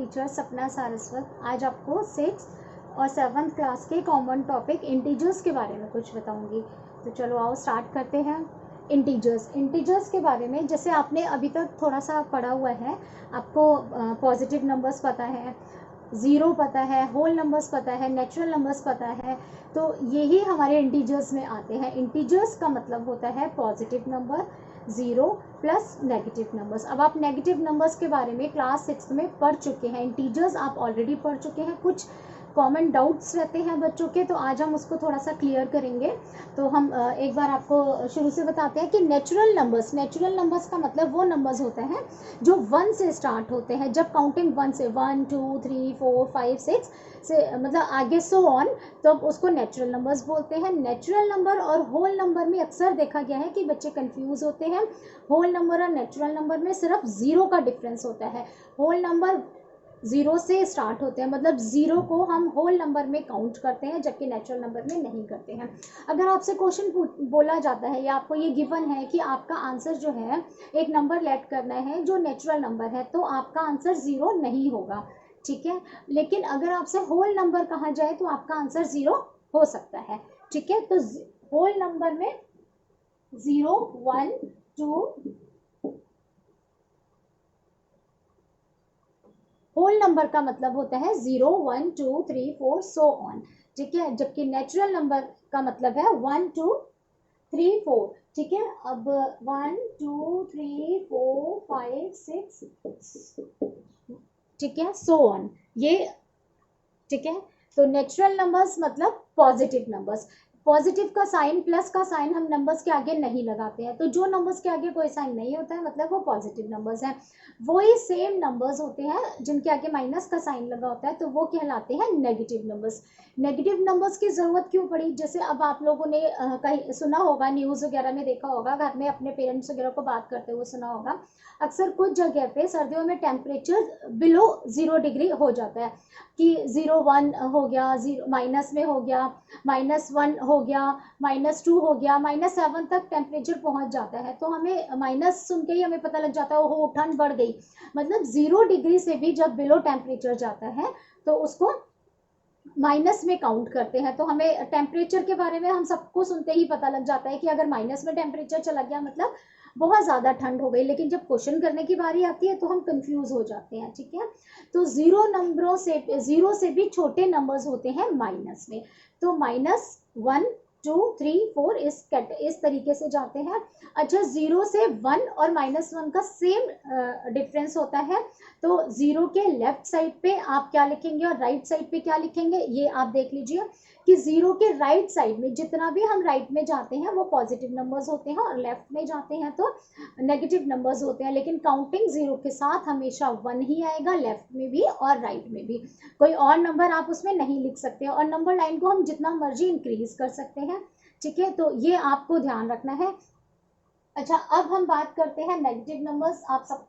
Teacher सपना सारस्वत। आज आपको 6th और 7th क्लास के कॉमन टॉपिक इंटीजर्स के बारे में कुछ बताऊंगी। तो चलो आओ स्टार्ट करते हैं। इंटीजर्स के बारे में जैसे आपने अभी तक थोड़ा सा पढ़ा हुआ है, आपको पॉजिटिव नंबर्स पता है, ज़ीरो पता है, होल नंबर्स पता है, नेचुरल नंबर्स पता है, तो यही हमारे इंटीजर्स में आते हैं। इंटीजर्स का मतलब होता है positive number, zero plus negative numbers. अब आप नेगेटिव नंबर्स के बारे में क्लास 6 में पढ़ चुके हैं, इंटीजर्स आप ऑलरेडी पढ़ चुके हैं। कुछ कॉमन डाउट्स रहते हैं बच्चों के, तो आज हम उसको थोड़ा सा क्लियर करेंगे। तो हम एक बार आपको शुरू से बताते हैं कि नेचुरल नंबर्स का मतलब वो नंबर्स होते हैं जो 1 से स्टार्ट होते हैं। जब काउंटिंग 1 से 1 2 3 4 5 6 से मतलब आगे सो ऑन, तो उसको नेचुरल नंबर्स बोलते हैं। नेचुरल नंबर और होल नंबर में अक्सर देखा गया है कि बच्चे कंफ्यूज होते हैं। होल नंबर और नेचुरल नंबर में सिर्फ ज़ीरो का डिफरेंस होता है। होल नंबर ज़ीरो से स्टार्ट होते हैं, मतलब ज़ीरो को हम होल नंबर में काउंट करते हैं, जबकि नेचुरल नंबर में नहीं करते हैं। अगर आपसे क्वेश्चन बोला जाता है या आपको ये गिवन है कि आपका आंसर जो है एक नंबर लेट करना है जो नेचुरल नंबर है, तो आपका आंसर ज़ीरो नहीं होगा, ठीक है। लेकिन अगर आपसे होल नंबर कहा जाए तो आपका आंसर ज़ीरो हो सकता है, ठीक है। तो होल नंबर में 0 1 2 होल नंबर का मतलब होता है 0 1 2 3 4 सो ऑन, ठीक है। जबकि नेचुरल नंबर का मतलब है 1 2 3 4, ठीक है। अब 1 2 3 4 5 6, ठीक है, सो ऑन, ये ठीक है। तो नेचुरल नंबर्स मतलब पॉजिटिव नंबर्स। पॉजिटिव का साइन, प्लस का साइन हम नंबर्स के आगे नहीं लगाते हैं। तो जो नंबर्स के आगे कोई साइन नहीं होता है मतलब वो पॉजिटिव नंबर्स हैं। वही सेम नंबर्स होते हैं जिनके आगे माइनस का साइन लगा होता है, तो वो कहलाते हैं नेगेटिव नंबर्स। नेगेटिव नंबर्स की ज़रूरत क्यों पड़ी? जैसे अब आप लोगों ने कहीं सुना होगा, न्यूज़ वगैरह में देखा होगा, घर में अपने पेरेंट्स वगैरह को बात करते हुए सुना होगा, अक्सर कुछ जगह पे सर्दियों में टेम्परेचर बिलो 0 डिग्री हो जाता है कि 0 1 हो गया, 0 माइनस में हो गया, -1 हो गया, -2 हो गया, -7 तक टेम्परेचर पहुंच जाता है। तो हमें माइनस सुन के ही हमें पता लग जाता है ओहो ठंड बढ़ गई। मतलब 0 डिग्री से भी जब बिलो टेम्परेचर जाता है तो उसको माइनस में काउंट करते हैं। तो हमें टेम्परेचर के बारे में हम सबको सुनते ही पता लग जाता है कि अगर माइनस में टेम्परेचर चला गया मतलब बहुत ज़्यादा ठंड हो गई। लेकिन जब क्वेश्चन करने की बारी आती है तो हम कंफ्यूज हो जाते हैं, ठीक है। तो ज़ीरो से भी छोटे नंबर्स होते हैं माइनस में। तो -1 2 3 4 इस तरीके से जाते हैं। अच्छा, 0 से 1 और -1 का सेम डिफरेंस होता है। तो 0 के लेफ्ट साइड पे आप क्या लिखेंगे और राइट साइड पे क्या लिखेंगे, ये आप देख लीजिए कि 0 के राइट साइड में जितना भी हम राइट में जाते हैं वो पॉजिटिव नंबर्स होते हैं और लेफ्ट में जाते हैं तो नेगेटिव नंबर्स होते हैं। लेकिन काउंटिंग 0 के साथ हमेशा 1 ही आएगा, लेफ्ट में भी और राइट में भी। कोई और नंबर आप उसमें नहीं लिख सकते और नंबर लाइन को हम जितना मर्जी इंक्रीज कर सकते हैं, ठीक है। तो ये आपको ध्यान रखना है। अच्छा, अब हम बात करते हैं नेगेटिव नंबर्स। आप सब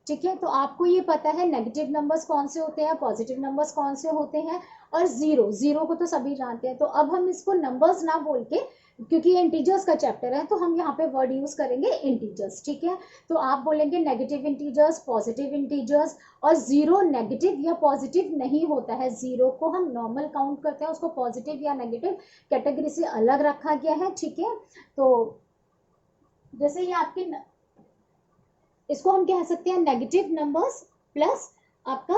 ठीक है, तो आपको ये पता है नेगेटिव नंबर्स कौन से होते हैं, पॉजिटिव नंबर्स कौन से होते हैं, और जीरो को तो सभी जानते हैं। तो अब हम इसको नंबर्स ना बोल के, क्योंकि ये इंटीजर्स का चैप्टर है, तो हम यहाँ पे वर्ड यूज करेंगे इंटीजर्स, ठीक है। तो आप बोलेंगे नेगेटिव इंटीजर्स, पॉजिटिव इंटीजर्स, और जीरो नेगेटिव या पॉजिटिव नहीं होता है। जीरो को हम नॉर्मल काउंट करते हैं, उसको पॉजिटिव या नेगेटिव कैटेगरी से अलग रखा गया है, ठीक है। तो जैसे ये आपके इसको हम कह सकते हैं नेगेटिव नंबर्स प्लस आपका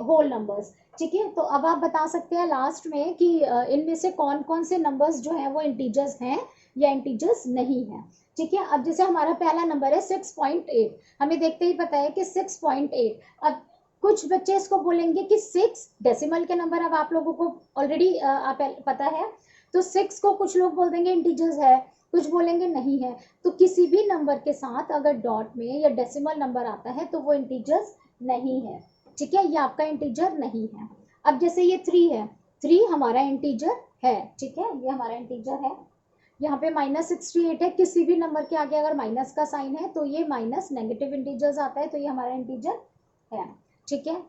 होल नंबर्स, ठीक है। तो अब आप बता सकते हैं लास्ट में कि इनमें से कौन कौन से नंबर्स जो हैं वो इंटीजर्स हैं या इंटीजर्स नहीं हैं, ठीक है। अब जैसे हमारा पहला नंबर है 6.8, हमें देखते ही पता है कि 6.8। अब कुछ बच्चे इसको बोलेंगे कि 6 डेसिमल के नंबर, अब आप लोगों को ऑलरेडी पता है। तो 6 को कुछ लोग बोल देंगे इंटीजर्स है, कुछ बोलेंगे नहीं है। तो किसी भी नंबर के साथ अगर डॉट में या डेसिमल नंबर आता है तो वो इंटीजर्स नहीं है, ठीक है, ये आपका इंटीजर नहीं है। अब जैसे ये 3 है, 3 हमारा इंटीजर है, ठीक है, ये हमारा इंटीजर है। यहाँ पे -68 है, किसी भी नंबर के आगे अगर माइनस का साइन है तो ये माइनस नेगेटिव इंटीजर्स आता है, तो ये हमारा इंटीजर है, ठीक है।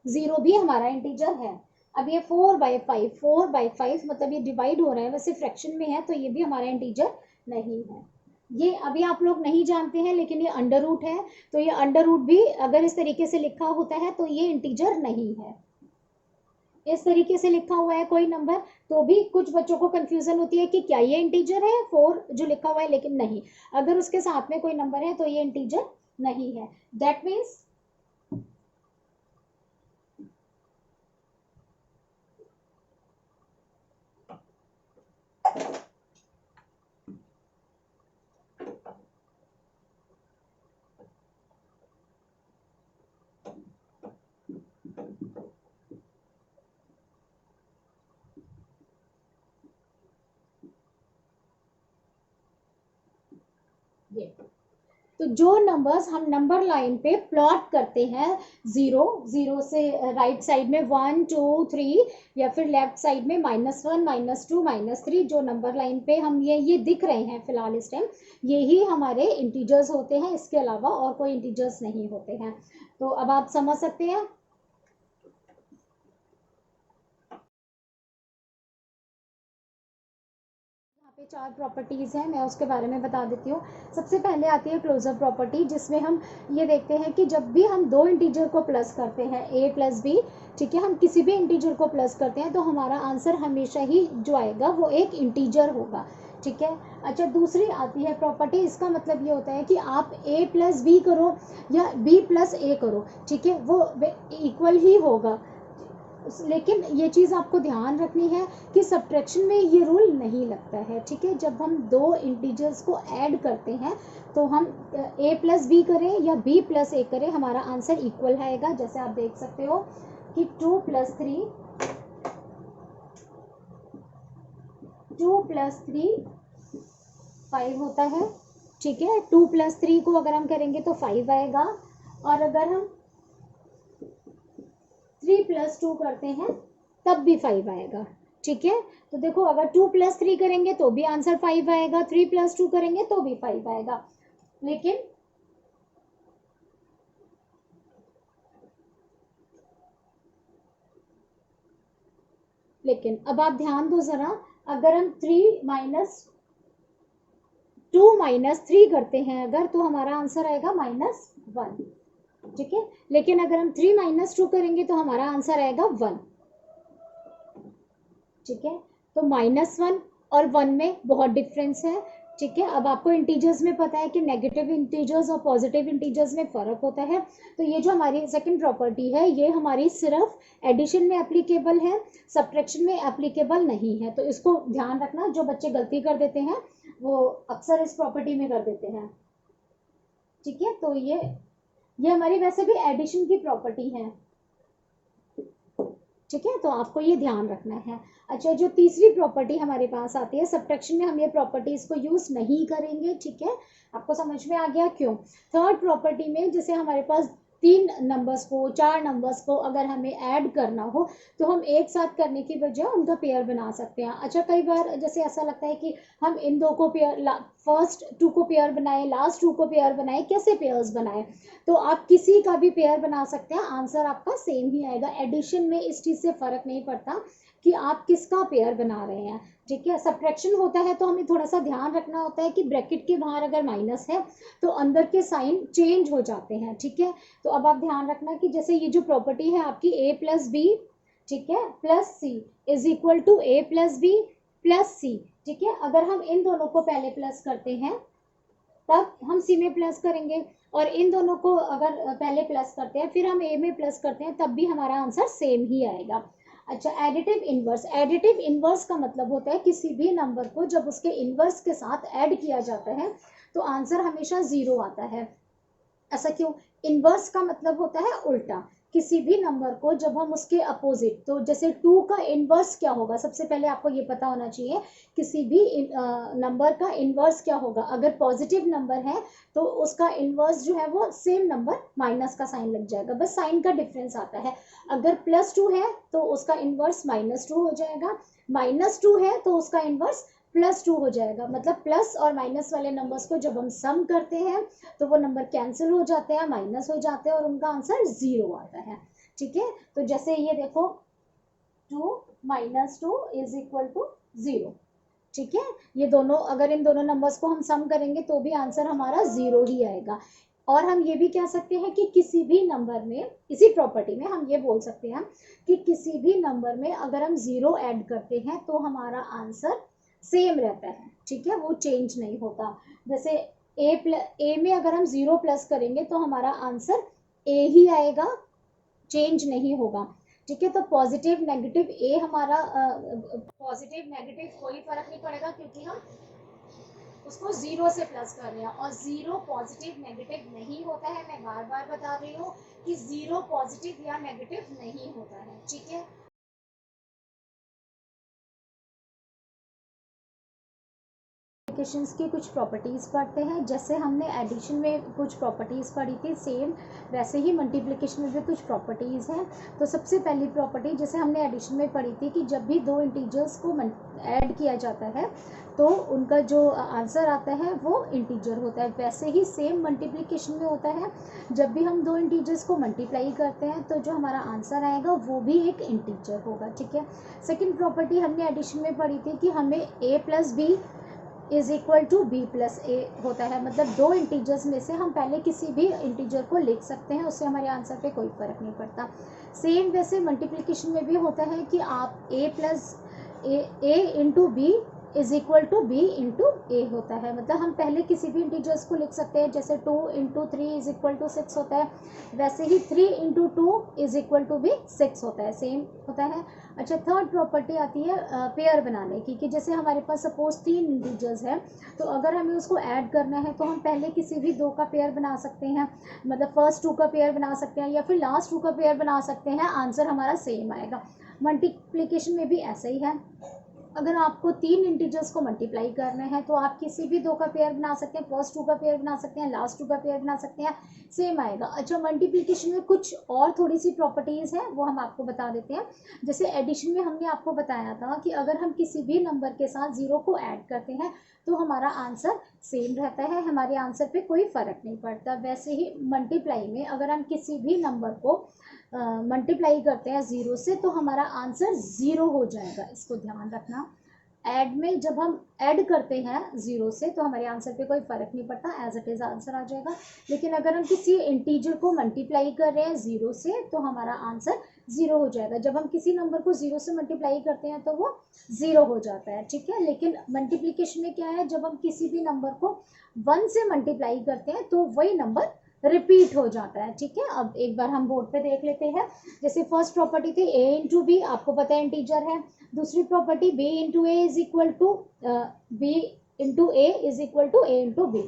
0 भी हमारा इंटीजर है। अब ये 4/5 मतलब ये डिवाइड हो रहा है, वैसे फ्रैक्शन में है, तो ये भी हमारा इंटीजर नहीं है, ये अभी आप लोग नहीं जानते हैं, लेकिन ये अंडर रूट है, तो ये अंडर रूट भी अगर इस तरीके से लिखा होता है तो ये इंटीजर नहीं है। इस तरीके से लिखा हुआ है कोई नंबर तो भी कुछ बच्चों को कंफ्यूजन होती है कि क्या ये इंटीजर है 4 जो लिखा हुआ है, लेकिन नहीं, अगर उसके साथ में कोई नंबर है तो ये इंटीजर नहीं है। दैट मीन्स ये, तो जो नंबर्स हम नंबर लाइन पे प्लॉट करते हैं, जीरो जीरो से राइट साइड में 1 2 3, या फिर लेफ्ट साइड में -1 -2 -3, जो नंबर लाइन पे हम ये दिख रहे हैं फिलहाल इस टाइम, यही हमारे इंटीजर्स होते हैं, इसके अलावा और कोई इंटीजर्स नहीं होते हैं। तो अब आप समझ सकते हैं। पे 4 प्रॉपर्टीज़ हैं, मैं उसके बारे में बता देती हूँ। सबसे पहले आती है क्लोजर प्रॉपर्टी, जिसमें हम ये देखते हैं कि जब भी हम दो इंटीजर को प्लस करते हैं a प्लस बी, ठीक है, हम किसी भी इंटीजर को प्लस करते हैं तो हमारा आंसर हमेशा ही जो आएगा वो एक इंटीजर होगा, ठीक है। अच्छा, दूसरी आती है प्रॉपर्टी, इसका मतलब ये होता है कि आप a प्लस बी करो या b प्लस ए करो, ठीक है, वो इक्वल ही होगा। लेकिन ये चीज़ आपको ध्यान रखनी है कि सब्ट्रैक्शन में ये रूल नहीं लगता है, ठीक है। जब हम दो इंटीजर्स को ऐड करते हैं तो हम a प्लस बी करें या b प्लस ए करें, हमारा आंसर इक्वल आएगा। जैसे आप देख सकते हो कि 2 + 3 5 होता है, ठीक है। 2 + 3 को अगर हम करेंगे तो 5 आएगा, और अगर हम 3 + 2 करते हैं तब भी 5 आएगा, ठीक है। तो देखो, अगर 2 + 3 करेंगे तो भी आंसर 5 आएगा, 3 + 2 करेंगे तो भी 5 आएगा। लेकिन अब आप ध्यान दो जरा, अगर हम 2 - 3 करते हैं अगर, तो हमारा आंसर आएगा -1, ठीक है। लेकिन अगर हम 3 - 2 करेंगे तो हमारा आंसर आएगा 1, ठीक है। तो -1 और 1 में बहुत डिफरेंस है, ठीक है। अब आपको इंटीजर्स में पता है कि नेगेटिव इंटीजर्स और पॉजिटिव इंटीजर्स में फ़र्क होता है। तो ये जो हमारी सेकंड प्रॉपर्टी है, ये हमारी सिर्फ एडिशन में एप्लीकेबल है, सब्ट्रैक्शन में एप्लीकेबल नहीं है। तो इसको ध्यान रखना, जो बच्चे गलती कर देते हैं वो अक्सर इस प्रॉपर्टी में कर देते हैं, ठीक है। तो ये हमारी वैसे भी एडिशन की प्रॉपर्टी है, ठीक है। तो आपको ये ध्यान रखना है। अच्छा, जो तीसरी प्रॉपर्टी हमारे पास आती है, सब्ट्रैक्शन में हम ये प्रॉपर्टीज को यूज नहीं करेंगे, ठीक है। आपको समझ में आ गया क्यों। थर्ड प्रॉपर्टी में जैसे हमारे पास 3 नंबर्स को 4 नंबर्स को अगर हमें ऐड करना हो तो हम एक साथ करने की बजाय उनका पेयर बना सकते हैं। अच्छा, कई बार जैसे ऐसा लगता है कि हम इन दो को पेयर, फर्स्ट 2 को पेयर बनाए, लास्ट 2 को पेयर बनाए, कैसे पेयर्स बनाए, तो आप किसी का भी पेयर बना सकते हैं, आंसर आपका सेम ही आएगा। एडिशन में इस चीज़ से फर्क नहीं पड़ता कि आप किसका पेयर बना रहे हैं, ठीक है। सब्ट्रैक्शन होता है तो हमें थोड़ा सा ध्यान रखना होता है कि ब्रैकेट के बाहर अगर माइनस है तो अंदर के साइन चेंज हो जाते हैं, ठीक है। तो अब आप ध्यान रखना कि जैसे ये जो प्रॉपर्टी है आपकी a + b, ठीक है, plus c is equal to a + b plus c, ठीक है। अगर हम इन दोनों को पहले प्लस करते हैं तब हम सी में प्लस करेंगे, और इन दोनों को अगर पहले प्लस करते हैं फिर हम ए में प्लस करते हैं तब भी हमारा आंसर सेम ही आएगा। अच्छा, एडिटिव इनवर्स, एडिटिव इनवर्स का मतलब होता है किसी भी नंबर को जब उसके इनवर्स के साथ ऐड किया जाता है तो आंसर हमेशा 0 आता है। ऐसा क्यों। इनवर्स का मतलब होता है उल्टा, किसी भी नंबर को जब हम उसके अपोजिट, तो जैसे 2 का इनवर्स क्या होगा, सबसे पहले आपको ये पता होना चाहिए किसी भी नंबर का इनवर्स क्या होगा। अगर पॉजिटिव नंबर है तो उसका इनवर्स जो है वो सेम नंबर, माइनस का साइन लग जाएगा, बस साइन का डिफरेंस आता है। अगर +2 है तो उसका इनवर्स -2 हो जाएगा, -2 है तो उसका इनवर्स +2 हो जाएगा। मतलब प्लस और माइनस वाले नंबर्स को जब हम सम करते हैं तो वो नंबर कैंसिल हो जाते हैं, माइनस हो जाते हैं और उनका आंसर 0 आता है, ठीक है। तो जैसे ये देखो 2 - 2 इज इक्वल टू 0, ठीक है, ये दोनों, अगर इन दोनों नंबर्स को हम सम करेंगे तो भी आंसर हमारा 0 ही आएगा। और हम ये भी कह सकते हैं कि किसी भी नंबर में, इसी प्रॉपर्टी में हम ये बोल सकते हैं कि किसी भी नंबर में अगर हम 0 ऐड करते हैं तो हमारा आंसर सेम रहता है, ठीक है, वो चेंज नहीं होता। जैसे ए में अगर हम 0 प्लस करेंगे तो हमारा आंसर ए ही आएगा, चेंज नहीं होगा, ठीक है। तो पॉजिटिव नेगेटिव ए हमारा, पॉजिटिव नेगेटिव कोई फर्क नहीं पड़ेगा क्योंकि हम उसको 0 से प्लस कर रहे हैं, और 0 पॉजिटिव नेगेटिव नहीं होता है। मैं बार बार बता रही हूँ कि 0 पॉजिटिव या नेगेटिव नहीं होता है, ठीक है। मल्टीप्लिकेशंस की कुछ प्रॉपर्टीज़ पढ़ते हैं। जैसे हमने एडिशन में कुछ प्रॉपर्टीज़ पढ़ी थी, सेम वैसे ही मल्टीप्लिकेशन में भी कुछ प्रॉपर्टीज़ हैं। तो सबसे पहली प्रॉपर्टी जैसे हमने एडिशन में पढ़ी थी कि जब भी दो इंटीजर्स को ऐड किया जाता है तो उनका जो आंसर आता है वो इंटीजर होता है। वैसे ही सेम मल्टीप्लिकेशन में होता है, जब भी हम दो इंटीजर्स को मल्टीप्लाई करते हैं तो जो हमारा आंसर आएगा वो भी एक इंटीजर होगा, ठीक है। सेकेंड प्रॉपर्टी हमने एडिशन में पढ़ी थी कि हमें a plus B is equal to B plus A होता है। मतलब दो इंटीजर्स में से हम पहले किसी भी इंटीजर को लिख सकते हैं, उससे हमारे आंसर पे कोई फर्क नहीं पड़ता। सेम वैसे मल्टीप्लिकेशन में भी होता है कि आप a plus A into B is equal to B into A होता है। मतलब हम पहले किसी भी इंटीजर्स को लिख सकते हैं, जैसे 2 इंटू 3 इज इक्वल टू 6 होता है, वैसे ही 3 इंटू 2 इज इक्वल टू भी 6 होता है, सेम होता है। अच्छा, थर्ड प्रॉपर्टी आती है पेयर बनाने की, कि जैसे हमारे पास सपोज 3 इंटीजर्स है, तो अगर हमें उसको ऐड करना है तो हम पहले किसी भी 2 का पेयर बना सकते हैं, मतलब फर्स्ट 2 का पेयर बना सकते हैं या फिर लास्ट 2 का पेयर बना सकते हैं, आंसर हमारा सेम आएगा। मल्टीप्लिकेशन में भी ऐसा ही है, अगर आपको 3 इंटीजर्स को मल्टीप्लाई करना है तो आप किसी भी 2 का पेयर बना सकते हैं, फर्स्ट 2 का पेयर बना सकते हैं, लास्ट 2 का पेयर बना सकते हैं, सेम आएगा। अच्छा, मल्टीप्लिकेशन में कुछ और थोड़ी सी प्रॉपर्टीज़ हैं, वो हम आपको बता देते हैं। जैसे एडिशन में हमने आपको बताया था कि अगर हम किसी भी नंबर के साथ 0 को ऐड करते हैं तो हमारा आंसर सेम रहता है, हमारे आंसर पे कोई फ़र्क नहीं पड़ता। वैसे ही मल्टीप्लाई में अगर हम किसी भी नंबर को मल्टीप्लाई करते हैं 0 से तो हमारा आंसर 0 हो जाएगा, इसको ध्यान रखना। ऐड में जब हम ऐड करते हैं 0 से तो हमारे आंसर पे कोई फ़र्क नहीं पड़ता, एज इट इज़ आंसर आ जाएगा। लेकिन अगर हम किसी इंटीजर को मल्टीप्लाई कर रहे हैं 0 से तो हमारा आंसर 0 हो जाएगा। जब हम किसी नंबर को 0 से मल्टीप्लाई करते हैं तो वो 0 हो जाता है, ठीक है। लेकिन मल्टीप्लिकेशन में क्या है, जब हम किसी भी नंबर को 1 से मल्टीप्लाई करते हैं तो वही नंबर रिपीट हो जाता है, ठीक है। अब एक बार हम बोर्ड पे देख लेते हैं। जैसे फर्स्ट प्रॉपर्टी थी a इंटू बी, आपको पता है इंटीजर है। दूसरी property b into A is equal to B into A is equal to A into B.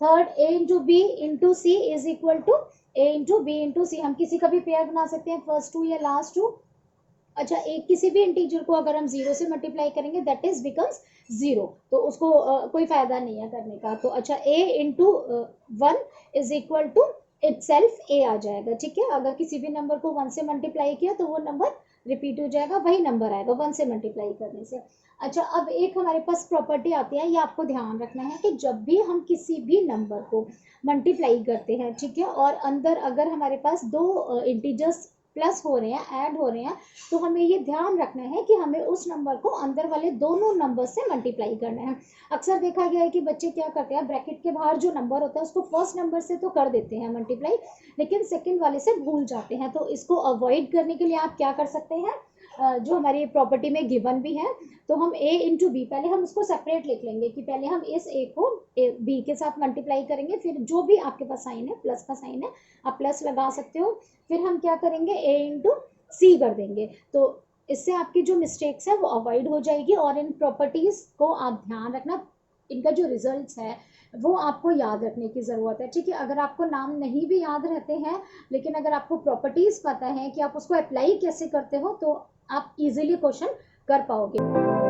Third a into B into C is equal to a into B into C. हम किसी का भी pair बना सकते हैं, first 2 या last 2। अच्छा, एक किसी भी इंटीजर को अगर हम 0 से मल्टीप्लाई करेंगे दैट इज बिकम्स 0, तो उसको कोई फायदा नहीं है करने का। तो अच्छा, a into 1 is equal to itself a आ जाएगा, ठीक है। अगर किसी भी नंबर को 1 से मल्टीप्लाई किया तो वो नंबर रिपीट हो जाएगा, वही नंबर आएगा 1 से मल्टीप्लाई करने से। अच्छा, अब एक हमारे पास प्रॉपर्टी आती है, ये आपको ध्यान रखना है कि जब भी हम किसी भी नंबर को मल्टीप्लाई करते हैं, ठीक है, और अंदर अगर हमारे पास दो इंटीजर्स प्लस हो रहे हैं, ऐड हो रहे हैं, तो हमें ये ध्यान रखना है कि हमें उस नंबर को अंदर वाले दोनों नंबर से मल्टीप्लाई करना है। अक्सर देखा गया है कि बच्चे क्या करते हैं, ब्रैकेट के बाहर जो नंबर होता है उसको फर्स्ट नंबर से तो कर देते हैं मल्टीप्लाई, लेकिन सेकंड वाले से भूल जाते हैं। तो इसको अवॉइड करने के लिए आप क्या कर सकते हैं, जो हमारी प्रॉपर्टी में गिवन भी है, तो हम a इंटू बी, पहले हम उसको सेपरेट लिख लेंगे कि पहले हम इस a को b के साथ मल्टीप्लाई करेंगे, फिर जो भी आपके पास साइन है, प्लस का साइन है, आप प्लस लगा सकते हो, फिर हम क्या करेंगे a इंटू सी कर देंगे। तो इससे आपकी जो मिस्टेक्स है वो अवॉइड हो जाएगी। और इन प्रॉपर्टीज़ को आप ध्यान रखना, इनका जो रिजल्ट्स है वो आपको याद रखने की ज़रूरत है, ठीक है। अगर आपको नाम नहीं भी याद रहते हैं, लेकिन अगर आपको प्रॉपर्टीज़ पता है कि आप उसको अप्लाई कैसे करते हो तो आप इजीली क्वेश्चन कर पाओगे।